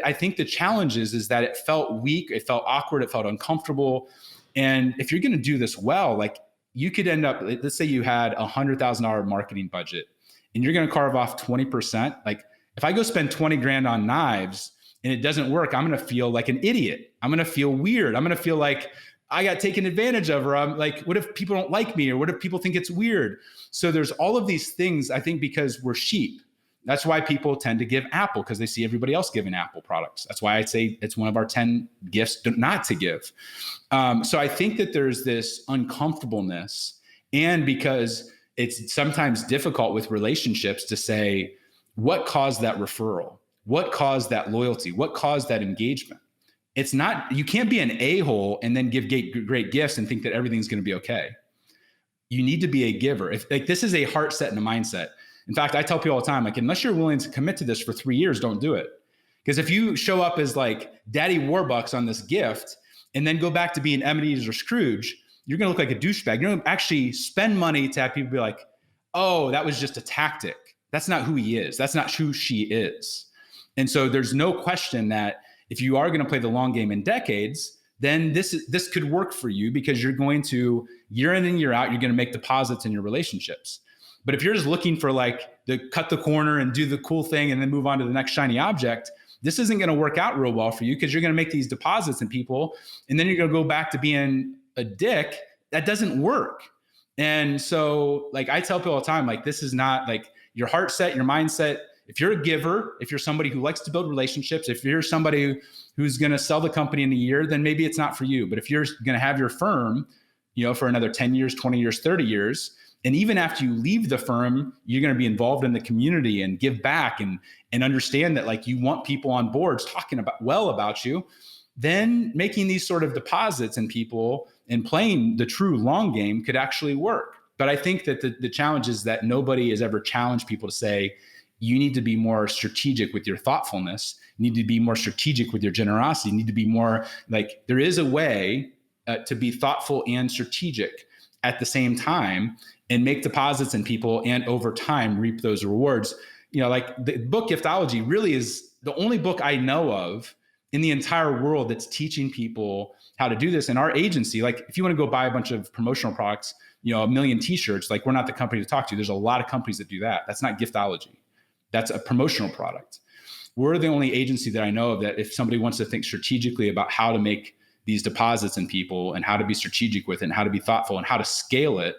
A: I think the challenge is that it felt weak. It felt awkward. It felt uncomfortable. And if you're going to do this well, you could end up, let's say you had $100,000 marketing budget and you're going to carve off 20%. If I go spend 20 grand on knives and it doesn't work, I'm going to feel like an idiot. I'm going to feel weird. I'm going to feel like I got taken advantage of, or I'm what if people don't like me? Or what if people think it's weird? So there's all of these things, I think, because we're sheep. That's why people tend to give Apple, because they see everybody else giving Apple products. That's why I'd say it's one of our 10 gifts not to give. So I think that there's this uncomfortableness, and because it's sometimes difficult with relationships to say, what caused that referral? What caused that loyalty? What caused that engagement? It's not, you can't be an a-hole and then give great gifts and think that everything's going to be okay. You need to be a giver. If this is a heart set and a mindset. In fact, I tell people all the time, unless you're willing to commit to this for 3 years, don't do it. Because if you show up as Daddy Warbucks on this gift and then go back to being Ebenezer Scrooge, you're going to look like a douchebag. You're going to actually spend money to have people be like, oh, that was just a tactic. That's not who he is. That's not who she is. And so there's no question that if you are going to play the long game in decades, then this could work for you, because you're going to, year in and year out, you're going to make deposits in your relationships. But if you're just looking for the cut the corner and do the cool thing and then move on to the next shiny object, this isn't going to work out real well for you, because you're going to make these deposits in people and then you're going to go back to being a dick. That doesn't work. And so I tell people all the time, this is not your heart set, your mindset. If you're a giver, if you're somebody who likes to build relationships, if you're somebody who's going to sell the company in a year, then maybe it's not for you. But if you're going to have your firm, for another 10 years, 20 years, 30 years, and even after you leave the firm, you're going to be involved in the community and give back and understand that you want people on boards talking about you, then making these sort of deposits in people and playing the true long game could actually work. But I think that the challenge is that nobody has ever challenged people to say, you need to be more strategic with your thoughtfulness. You need to be more strategic with your generosity. You need to be more there is a way to be thoughtful and strategic at the same time and make deposits in people, and over time reap those rewards. The book Giftology really is the only book I know of in the entire world that's teaching people how to do this. And our agency, if you want to go buy a bunch of promotional products, 1 million t-shirts, we're not the company to talk to. There's a lot of companies that do that. That's not Giftology. That's a promotional product. We're the only agency that I know of that if somebody wants to think strategically about how to make these deposits in people and how to be strategic with it and how to be thoughtful and how to scale it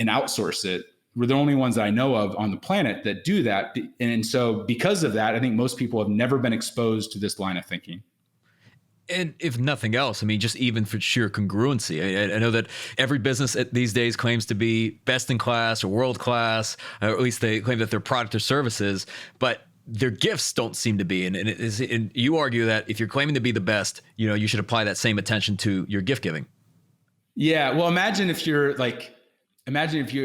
A: and outsource it, we're the only ones that I know of on the planet that do that. And so because of that, I think most people have never been exposed to this line of thinking.
B: And if nothing else, just even for sheer congruency, I know that every business these days claims to be best in class or world class, or at least they claim that their product or services, but their gifts don't seem to be. And you argue that if you're claiming to be the best, you should apply that same attention to your gift giving.
A: Yeah. Well, imagine if you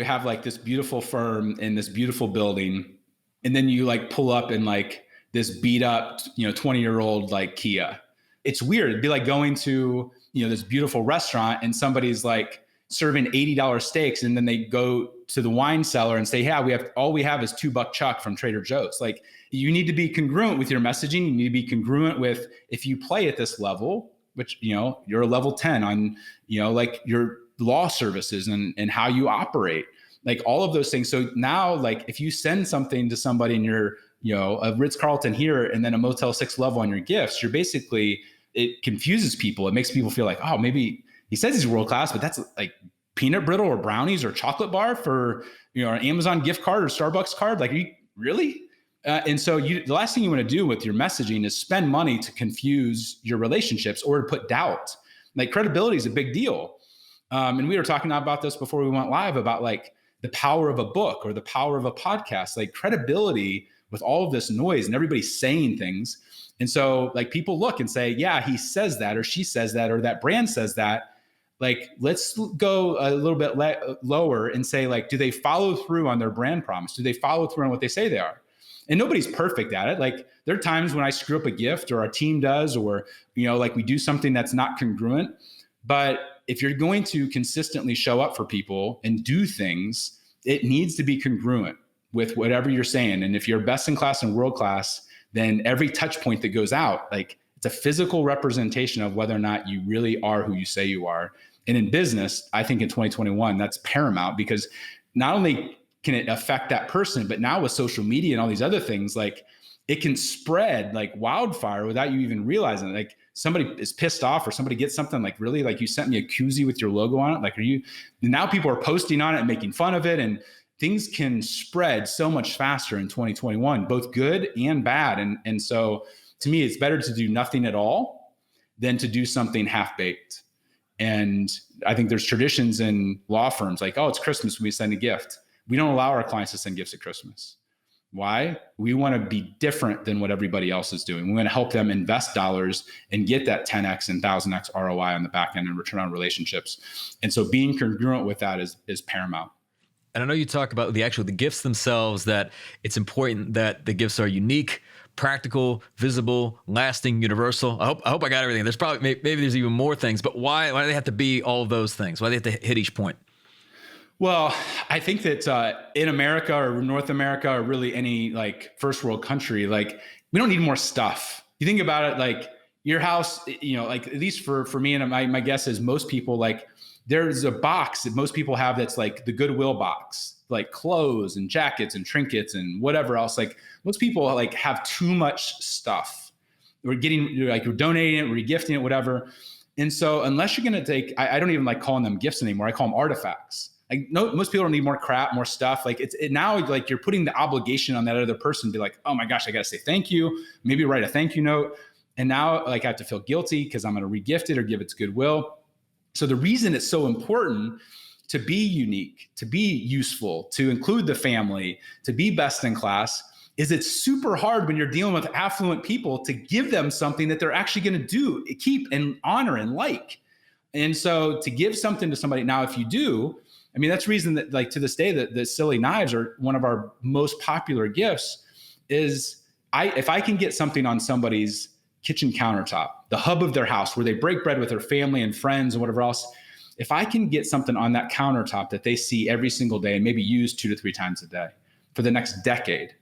A: have this beautiful firm in this beautiful building, and then you like pull up in like this beat up, 20-year-old like Kia. It's weird. It'd be like going to, this beautiful restaurant and somebody's like serving $80 steaks. And then they go to the wine cellar and say, yeah, all we have is $2 chuck from Trader Joe's. Like, you need to be congruent with your messaging. You need to be congruent with, if you play at this level, which, you're a level 10 on, like your law services and how you operate, like all of those things. So now, like, if you send something to somebody and you're, a Ritz-Carlton here and then a Motel 6 level on your gifts, you're basically, it confuses people. It makes people feel like, oh, maybe he says he's world-class, but that's like peanut brittle or brownies or chocolate bar for, an Amazon gift card or Starbucks card. Like, are you really? And so the last thing you want to do with your messaging is spend money to confuse your relationships or to put doubt. Like, credibility is a big deal. And we were talking about this before we went live about like the power of a book or the power of a podcast, like credibility with all of this noise and everybody saying things. And so like people look and say, yeah, he says that, or she says that, or that brand says that. Like, let's go a little bit lower and say, like, do they follow through on their brand promise? Do they follow through on what they say they are? And nobody's perfect at it. Like, there are times when I screw up a gift or our team does, or, like we do something that's not congruent. But if you're going to consistently show up for people and do things, it needs to be congruent with whatever you're saying. And if you're best in class and world class, then every touch point that goes out, like, it's a physical representation of whether or not you really are who you say you are. And in business, I think in 2021, that's paramount, because not only can it affect that person, but now with social media and all these other things, like, it can spread like wildfire without you even realizing it. Like, somebody is pissed off or somebody gets something like, really, like, you sent me a koozie with your logo on it. Like, now people are posting on it and making fun of it, and things can spread so much faster in 2021, both good and bad. And so to me, it's better to do nothing at all than to do something half-baked. And I think there's traditions in law firms like, oh, it's Christmas, we send a gift. We don't allow our clients to send gifts at Christmas. Why? We want to be different than what everybody else is doing. We want to help them invest dollars and get that 10x and 1000x ROI on the back end and return on relationships. And so being congruent with that is paramount.
B: And I know you talk about the gifts themselves, that it's important that the gifts are unique, practical, visible, lasting, universal. I hope I got everything. There's probably, maybe there's even more things, but why do they have to be all of those things? Why do they have to hit each point?
A: Well, I think that in America or North America or really any like first world country, like, we don't need more stuff. You think about it, like your house, like, at least for me, and my guess is most people, like, there's a box that most people have that's like the Goodwill box, like clothes and jackets and trinkets and whatever else. Like, most people like have too much stuff. We're donating it, we're gifting it, whatever. And so unless you're going to take, I don't even like calling them gifts anymore. I call them artifacts. Like, no, most people don't need more crap, more stuff. Like, now, like, you're putting the obligation on that other person to be like, oh my gosh, I got to say thank you. Maybe write a thank you note. And now, like, I have to feel guilty because I'm going to regift it or give it to Goodwill. So the reason it's so important to be unique, to be useful, to include the family, to be best in class, is it's super hard when you're dealing with affluent people to give them something that they're actually going to do, keep and honor and like. And so to give something to somebody, now, if you do, I mean, that's the reason that, like, to this day, that the silly knives are one of our most popular gifts. Is if I can get something on somebody's kitchen countertop, the hub of their house where they break bread with their family and friends and whatever else, if I can get something on that countertop that they see every single day and maybe use 2 to 3 times a day for the next decade,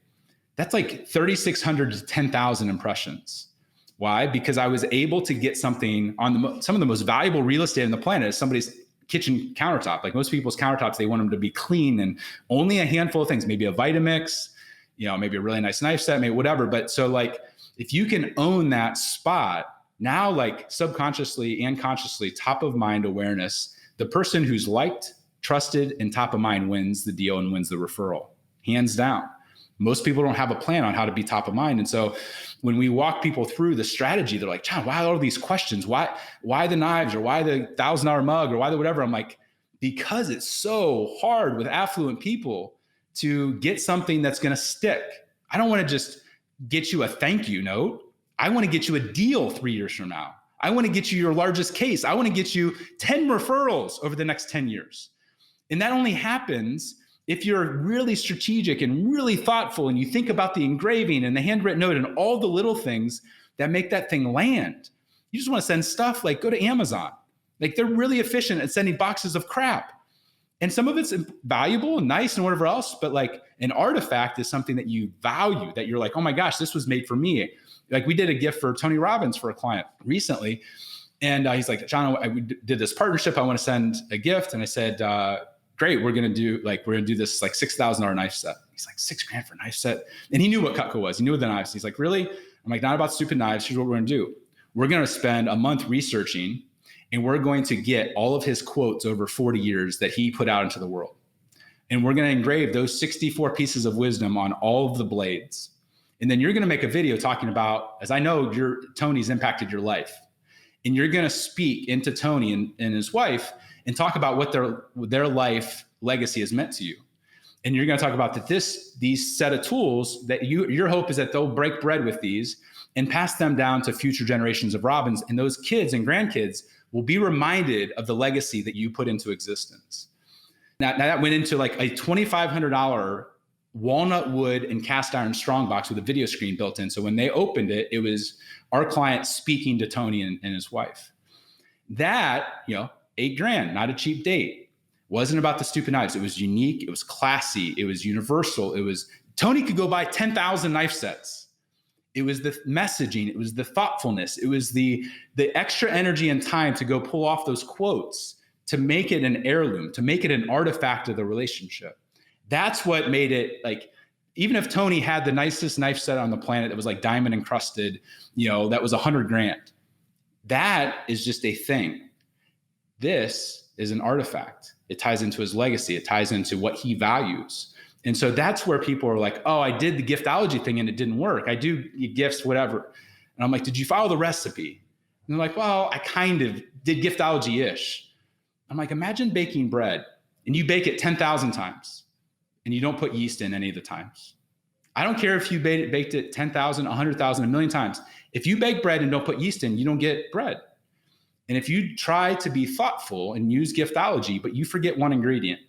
A: that's like 3,600 to 10,000 impressions. Why? Because I was able to get something on some of the most valuable real estate on the planet is somebody's kitchen countertop. Like, most people's countertops, they want them to be clean and only a handful of things, maybe a Vitamix, maybe a really nice knife set, maybe whatever. But so, like, if you can own that spot, now, like, subconsciously and consciously, top of mind awareness, the person who's liked, trusted, and top of mind wins the deal and wins the referral, hands down. Most people don't have a plan on how to be top of mind. And so when we walk people through the strategy, they're like, John, why all these questions? Why the knives, or why the $1,000 mug, or why the whatever? I'm like, because it's so hard with affluent people to get something that's going to stick. I don't want to just get you a thank you note. I want to get you a deal 3 years from now. I want to get you your largest case. I want to get you 10 referrals over the next 10 years. And that only happens if you're really strategic and really thoughtful and you think about the engraving and the handwritten note and all the little things that make that thing land, you just want to send stuff, like go to Amazon. Like they're really efficient at sending boxes of crap. And some of it's valuable and nice and whatever else, but like an artifact is something that you value, that you're like, oh my gosh, this was made for me. Like we did a gift for Tony Robbins for a client recently. And he's like, John, we did this partnership. I want to send a gift. And I said, great, we're going to do this like $6,000 knife set. He's like, $6,000 for a knife set. And he knew what Cutco was. He knew what the knives. He's like, really? I'm like, not about stupid knives. Here's what we're going to do. We're going to spend a month researching, and we're going to get all of his quotes over 40 years that he put out into the world. And we're going to engrave those 64 pieces of wisdom on all of the blades. And then you're going to make a video talking about, as I know Tony's impacted your life. And you're going to speak into Tony and his wife and talk about what their life legacy has meant to you. And you're going to talk about that these set of tools that your hope is that they'll break bread with these and pass them down to future generations of Robbins. And those kids and grandkids will be reminded of the legacy that you put into existence. Now that went into like a $2,500 walnut wood and cast iron strongbox with a video screen built in. So when they opened it, it was our client speaking to Tony and his wife. That, $8,000, not a cheap date. Wasn't about the stupid knives. It was unique. It was classy. It was universal. Tony could go buy 10,000 knife sets. It was the messaging. It was the thoughtfulness. It was the extra energy and time to go pull off those quotes, to make it an heirloom, to make it an artifact of the relationship. That's what made it like, even if Tony had the nicest knife set on the planet that was like diamond encrusted, that was $100,000. That is just a thing. This is an artifact. It ties into his legacy. It ties into what he values. And so that's where people are like, oh, I did the giftology thing and it didn't work. I do gifts, whatever. And I'm like, did you follow the recipe? And they're like, well, I kind of did giftology-ish. I'm like, imagine baking bread and you bake it 10,000 times and you don't put yeast in any of the times. I don't care if you baked it 10,000, 100,000, a million times. If you bake bread and don't put yeast in, you don't get bread. And if you try to be thoughtful and use giftology, but you forget one ingredient,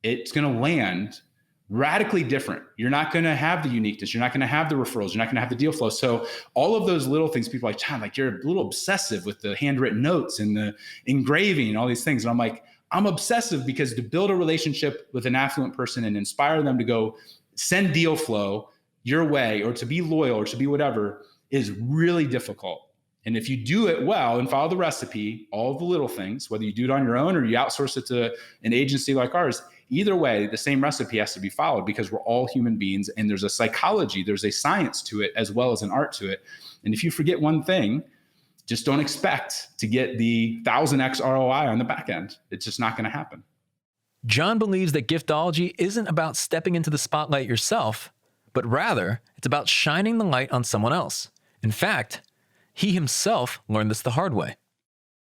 A: it's going to land radically different. You're not going to have the uniqueness. You're not going to have the referrals. You're not going to have the deal flow. So all of those little things, people are like, John, like you're a little obsessive with the handwritten notes and the engraving and all these things. And I'm like, I'm obsessive because to build a relationship with an affluent person and inspire them to go send deal flow your way or to be loyal or to be whatever is really difficult. And if you do it well and follow the recipe, all the little things, whether you do it on your own or you outsource it to an agency like ours, either way, the same recipe has to be followed because we're all human beings and there's a psychology, there's a science to it as well as an art to it. And if you forget one thing, just don't expect to get the 1,000x ROI on the back end. It's just not going to happen.
B: John believes that giftology isn't about stepping into the spotlight yourself, but rather it's about shining the light on someone else. In fact, he himself learned this the hard way.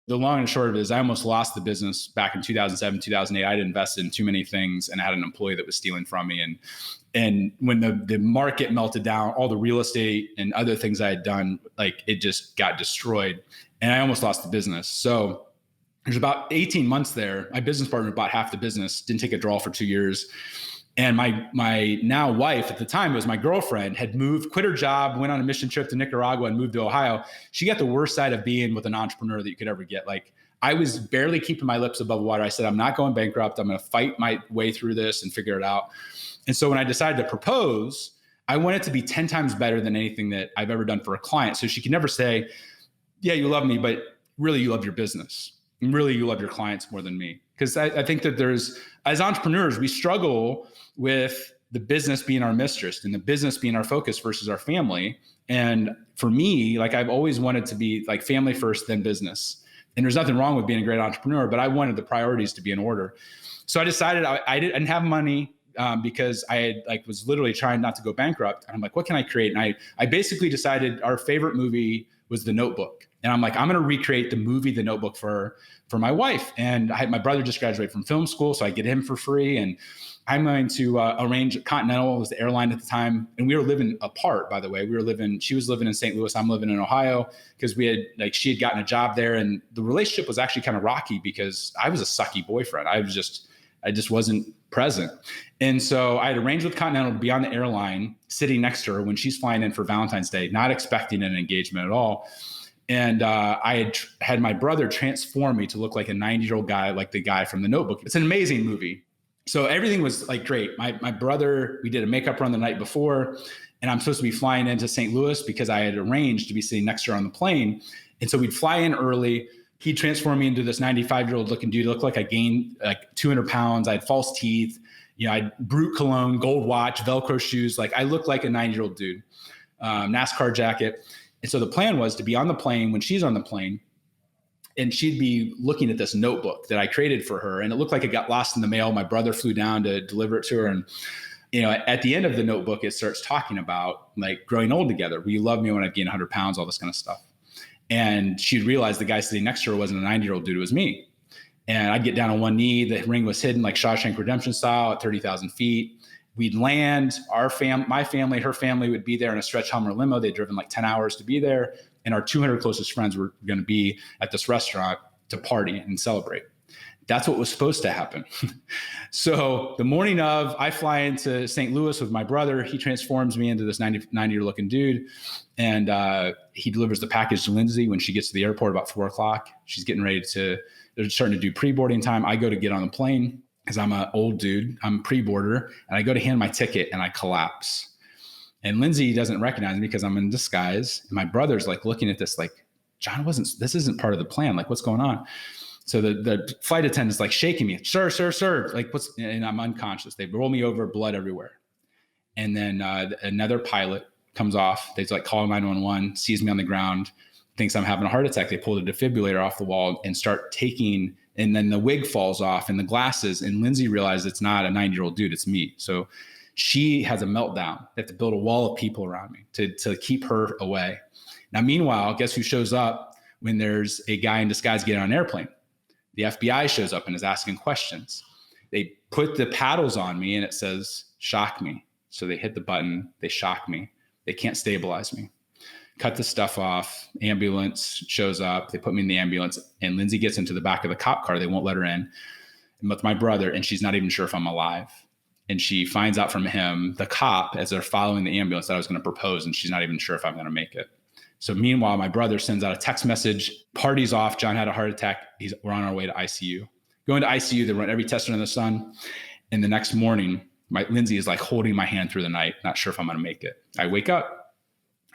A: The long and short of it is I almost lost the business back in 2007, 2008. I'd invested in too many things and I had an employee that was stealing from me. And when the market melted down, all the real estate and other things I had done, like it just got destroyed and I almost lost the business. So there's about 18 months there. My business partner bought half the business, didn't take a draw for 2 years. And my now wife at the time was my girlfriend, had moved, quit her job, went on a mission trip to Nicaragua and moved to Ohio. She got the worst side of being with an entrepreneur that you could ever get. Like I was barely keeping my lips above water. I said, I'm not going bankrupt. I'm going to fight my way through this and figure it out. And so when I decided to propose, I want it to be 10 times better than anything that I've ever done for a client. So she could never say, yeah, you love me, but really you love your business. And really you love your clients more than me. Because I think that as entrepreneurs, we struggle with the business being our mistress and the business being our focus versus our family. And for me, like I've always wanted to be like family first, then business. And there's nothing wrong with being a great entrepreneur, but I wanted the priorities to be in order. So I decided I didn't have money because I was literally trying not to go bankrupt. And I'm like, what can I create? And I basically decided our favorite movie was The Notebook. And I'm like, I'm going to recreate the movie, The Notebook for my wife. And my brother just graduated from film school, so I get him for free. And I'm going to arrange Continental was the airline at the time. And we were living apart, by the way. She was living in St. Louis. I'm living in Ohio because she had gotten a job there. And the relationship was actually kind of rocky because I was a sucky boyfriend. I just wasn't present. And so I had arranged with Continental to be on the airline sitting next to her when she's flying in for Valentine's Day, not expecting an engagement at all. And I had my brother transform me to look like a 90-year-old guy, like the guy from The Notebook. It's an amazing movie. So everything was like great. My brother, we did a makeup run the night before, and I'm supposed to be flying into St. Louis because I had arranged to be sitting next to her on the plane. And so we'd fly in early. He transformed me into this 95-year-old looking dude. It looked like I gained like 200 pounds. I had false teeth. I had Brut cologne, gold watch, Velcro shoes. Like I looked like a 90-year-old dude, NASCAR jacket. And so the plan was to be on the plane when she's on the plane, and she'd be looking at this notebook that I created for her. And it looked like it got lost in the mail. My brother flew down to deliver it to her. And, at the end of the notebook, it starts talking about like growing old together. Will you love me when I gain 100 pounds, all this kind of stuff. And she'd realize the guy sitting next to her wasn't a 90-year-old dude, it was me. And I'd get down on one knee. The ring was hidden like Shawshank Redemption style at 30,000 feet. We'd land. My family, her family would be there in a stretch Hummer limo. They'd driven like 10 hours to be there. And our 200 closest friends were going to be at this restaurant to party and celebrate. That's what was supposed to happen. So the morning of, I fly into St. Louis with my brother. He transforms me into this 90-year looking dude. And he delivers the package to Lindsay when she gets to the airport about 4:00. She's getting ready they're starting to do pre-boarding time. I go to get on the plane because I'm an old dude. I'm pre-boarder. And I go to hand my ticket and I collapse. And Lindsay doesn't recognize me because I'm in disguise. And my brother's like looking at this like, John this isn't part of the plan. Like, what's going on? So the flight attendant's like shaking me, sir. Like, and I'm unconscious. They roll me over, blood everywhere. And then another pilot comes off. They like call 911, sees me on the ground, thinks I'm having a heart attack. They pull the defibrillator off the wall and start taking, and then the wig falls off and the glasses. And Lindsay realizes it's not a 90-year-old dude, it's me. So she has a meltdown. They have to build a wall of people around me to keep her away. Now, meanwhile, guess who shows up when there's a guy in disguise getting on an airplane? The FBI shows up and is asking questions. They put the paddles on me and it says, shock me. So they hit the button, they shock me. They can't stabilize me. Cut the stuff off. Ambulance shows up. They put me in the ambulance and Lindsay gets into the back of the cop car. They won't let her in. And with my brother, and she's not even sure if I'm alive. And she finds out from him, the cop, as they're following the ambulance, that I was going to propose, and she's not even sure if I'm going to make it. So meanwhile, my brother sends out a text message, party's off, John had a heart attack, we're on our way to ICU. Going to ICU, they run every test under the sun. And the next morning, Lindsay is like holding my hand through the night, not sure if I'm going to make it. I wake up,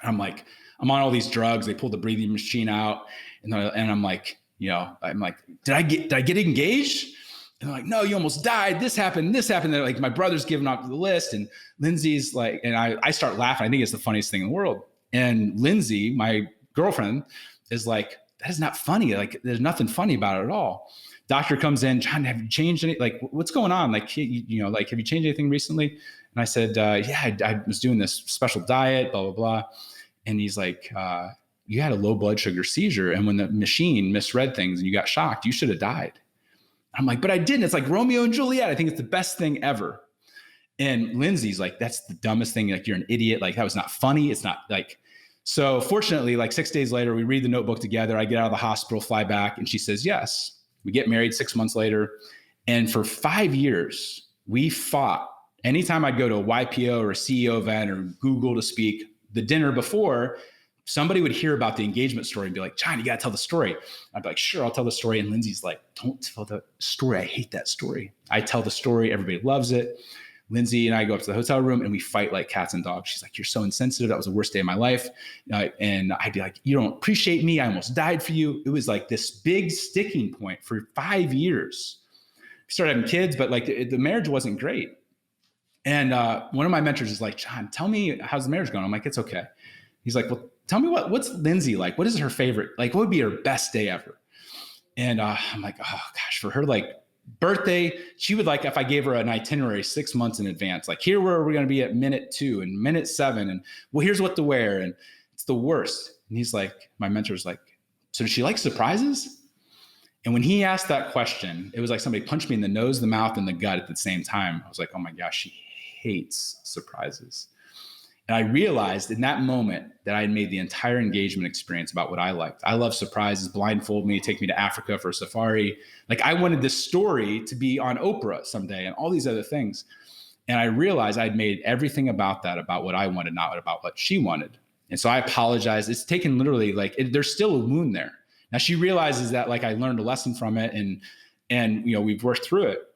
A: I'm like, I'm on all these drugs. They pulled the breathing machine out, and I'm like, did I get engaged? And they're like, no, you almost died. This happened. They're like, my brother's giving up the list. And Lindsay's like, and I start laughing. I think it's the funniest thing in the world. And Lindsay, my girlfriend, is like, that is not funny. Like, there's nothing funny about it at all. Doctor comes in, John, have you changed any? Like, what's going on? Like, have you changed anything recently? And I said, yeah, I was doing this special diet, blah, blah, blah. And he's like, you had a low blood sugar seizure. And when the machine misread things and you got shocked, you should have died. I'm like, but I didn't. It's like Romeo and Juliet. I think it's the best thing ever. And Lindsay's like, that's the dumbest thing. Like, you're an idiot. Like, that was not funny. It's not like, so fortunately, like 6 days later, we read the notebook together. I get out of the hospital, fly back. And she says, yes. We get married 6 months later. And for 5 years, we fought. Anytime I'd go to a YPO or a CEO event or Google to speak, the dinner before, somebody would hear about the engagement story and be like, John, you got to tell the story. I'd be like, sure, I'll tell the story. And Lindsay's like, don't tell the story. I hate that story. I tell the story. Everybody loves it. Lindsay and I go up to the hotel room and we fight like cats and dogs. She's like, you're so insensitive. That was the worst day of my life. And I'd be like, you don't appreciate me. I almost died for you. It was like this big sticking point for 5 years. We started having kids, but like the marriage wasn't great. And one of my mentors is like, John, tell me, how's the marriage going? I'm like, it's okay. He's like, well, tell me what's Lindsay like? What is her favorite? Like, what would be her best day ever? And I'm like, oh gosh, for her, like birthday, she would like, if I gave her an itinerary 6 months in advance, like here, where we're going to be at minute 2 and minute 7. And well, here's what to wear. And it's the worst. And he's like, my mentor's like, so does she like surprises? And when he asked that question, it was like somebody punched me in the nose, the mouth, and the gut at the same time. I was like, oh my gosh, she hates surprises. And I realized in that moment that I had made the entire engagement experience about what I liked. I love surprises, blindfold me, take me to Africa for a safari. Like I wanted this story to be on Oprah someday and all these other things. And I realized I'd made everything about that, about what I wanted, not about what she wanted. And so I apologized. It's taken literally there's still a wound there. Now she realizes that I learned a lesson from it and we've worked through it.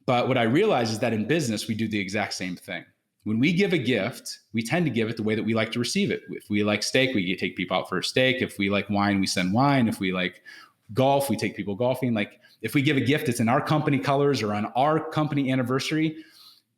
A: But what I realized is that in business, we do the exact same thing. When we give a gift, we tend to give it the way that we like to receive it. If we like steak, we take people out for a steak. If we like wine, we send wine. If we like golf, we take people golfing. If we give a gift, it's in our company colors or on our company anniversary.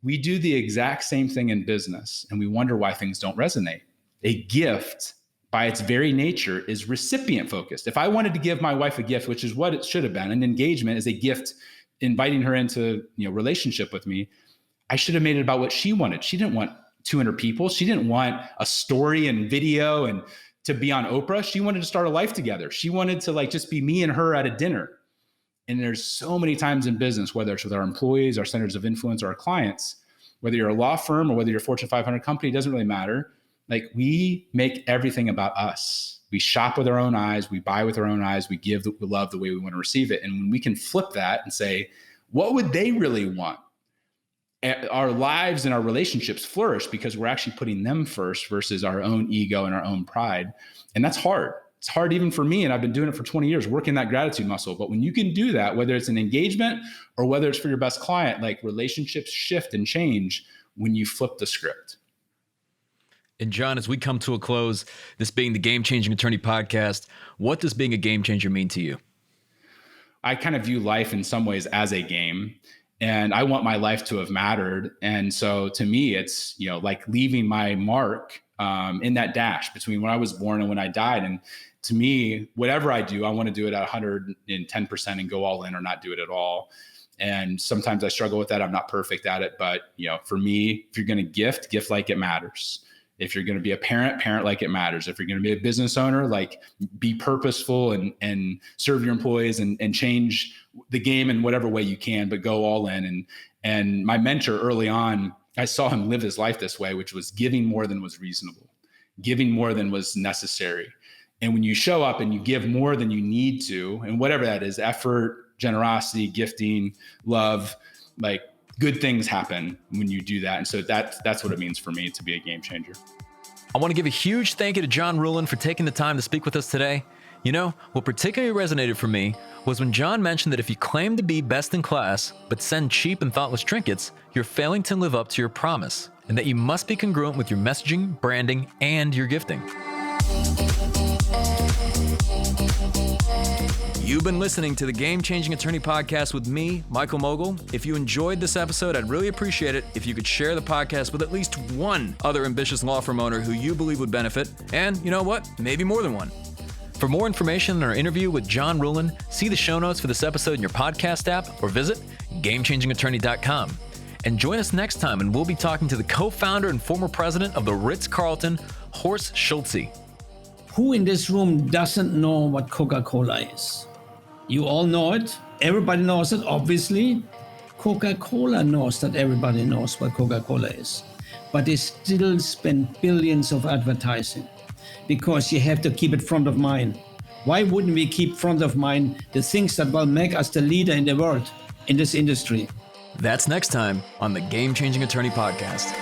A: We do the exact same thing in business, and we wonder why things don't resonate. A gift, by its very nature, is recipient focused. If I wanted to give my wife a gift, which is what it should have been, an engagement is a gift, inviting her into relationship with me, I should have made it about what she wanted. She didn't want 200 people. She didn't want a story and video and to be on Oprah. She wanted to start a life together. She wanted to just be me and her at a dinner. And there's so many times in business, whether it's with our employees, our centers of influence, or our clients, whether you're a law firm or whether you're a Fortune 500 company, it doesn't really matter. We make everything about us. We shop with our own eyes. We buy with our own eyes. We give the love the way we want to receive it. And when we can flip that and say, what would they really want? Our lives and our relationships flourish because we're actually putting them first versus our own ego and our own pride. And that's hard. It's hard even for me. And I've been doing it for 20 years, working that gratitude muscle. But when you can do that, whether it's an engagement or whether it's for your best client, relationships shift and change when you flip the script.
B: And John, as we come to a close, this being the Game Changing Attorney podcast, what does being a game changer mean to you?
A: I kind of view life in some ways as a game. And I want my life to have mattered. And so to me, it's, leaving my mark in that dash between when I was born and when I died. And to me, whatever I do, I want to do it at 110% and go all in or not do it at all. And sometimes I struggle with that. I'm not perfect at it. But, for me, if you're going to gift like it matters. If you're going to be a parent like it matters. If you're going to be a business owner, be purposeful and serve your employees and change the game in whatever way you can, but go all in. And my mentor early on, I saw him live his life this way, which was giving more than was reasonable, giving more than was necessary. And when you show up and you give more than you need to, and whatever that is, effort, generosity, gifting, love, good things happen when you do that. And so that's what it means for me to be a game changer.
B: I want to give a huge thank you to John Ruhlin for taking the time to speak with us today. What particularly resonated for me was when John mentioned that if you claim to be best in class, but send cheap and thoughtless trinkets, you're failing to live up to your promise, and that you must be congruent with your messaging, branding, and your gifting. You've been listening to the Game Changing Attorney podcast with me, Michael Mogul. If you enjoyed this episode, I'd really appreciate it if you could share the podcast with at least one other ambitious law firm owner who you believe would benefit. And you know what? Maybe more than one. For more information on our interview with John Ruhlin, see the show notes for this episode in your podcast app or visit GameChangingAttorney.com. And join us next time, and we'll be talking to the co-founder and former president of the Ritz-Carlton, Horst Schulze.
C: Who in this room doesn't know what Coca-Cola is? You all know it. Everybody knows it, obviously. Coca-Cola knows that everybody knows what Coca-Cola is. But they still spend billions of advertising because you have to keep it front of mind. Why wouldn't we keep front of mind the things that will make us the leader in the world in this industry?
B: That's next time on the Game Changing Attorney podcast.